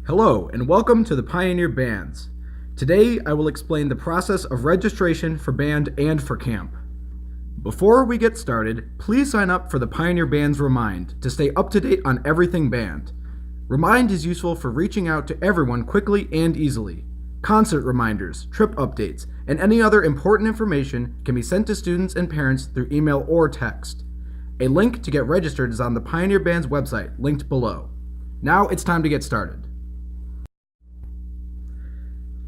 Hello, and welcome to the Pioneer Bands. Today, I will explain the process of registration for band and for camp. Before we get started, please sign up for the Pioneer Bands Remind to stay up to date on everything band. Remind is useful for reaching out to everyone quickly and easily. Concert reminders, trip updates, and any other important information can be sent to students and parents through email or text. A link to get registered is on the Pioneer Band's website, linked below. Now it's time to get started.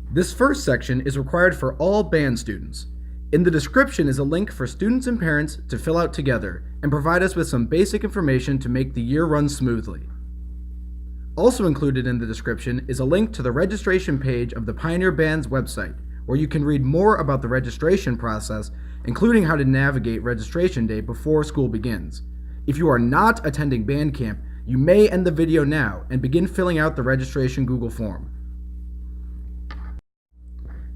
This first section is required for all band students. In the description is a link for students and parents to fill out together and provide us with some basic information to make the year run smoothly. Also included in the description is a link to the registration page of the Pioneer Band's website, where you can read more about the registration process, including how to navigate registration day before school begins. If you are not attending band camp, you may end the video now and begin filling out the registration Google form.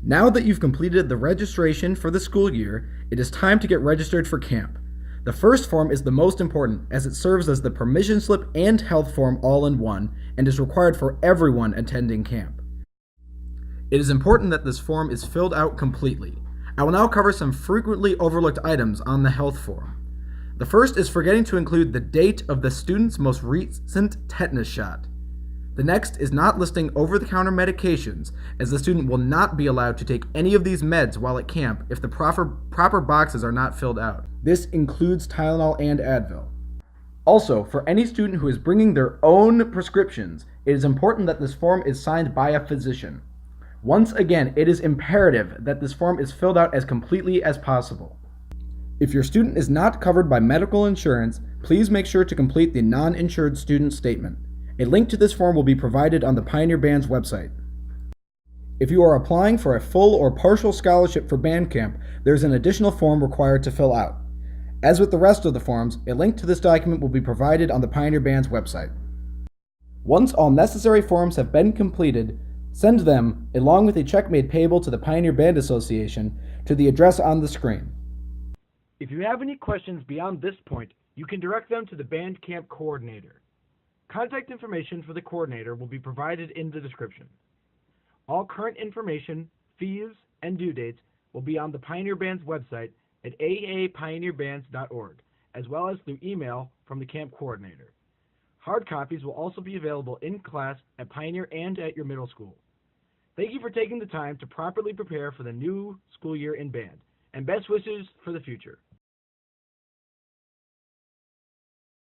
Now that you've completed the registration for the school year, it is time to get registered for camp. The first form is the most important, as it serves as the permission slip and health form all in one and is required for everyone attending camp. It is important that this form is filled out completely. I will now cover some frequently overlooked items on the health form. The first is forgetting to include the date of the student's most recent tetanus shot. The next is not listing over-the-counter medications, as the student will not be allowed to take any of these meds while at camp if the proper boxes are not filled out. This includes Tylenol and Advil. Also, for any student who is bringing their own prescriptions, it is important that this form is signed by a physician. Once again, it is imperative that this form is filled out as completely as possible. If your student is not covered by medical insurance, please make sure to complete the non-insured student statement. A link to this form will be provided on the Pioneer Band's website. If you are applying for a full or partial scholarship for band camp, there is an additional form required to fill out. As with the rest of the forms, a link to this document will be provided on the Pioneer Band's website. Once all necessary forms have been completed, send them, along with a check made payable to the Pioneer Band Association, to the address on the screen. If you have any questions beyond this point, you can direct them to the band camp coordinator. Contact information for the coordinator will be provided in the description. All current information, fees, and due dates will be on the Pioneer Band's website at aapioneerbands.org, as well as through email from the camp coordinator. Hard copies will also be available in class at Pioneer and at your middle school. Thank you for taking the time to properly prepare for the new school year in band, and best wishes for the future.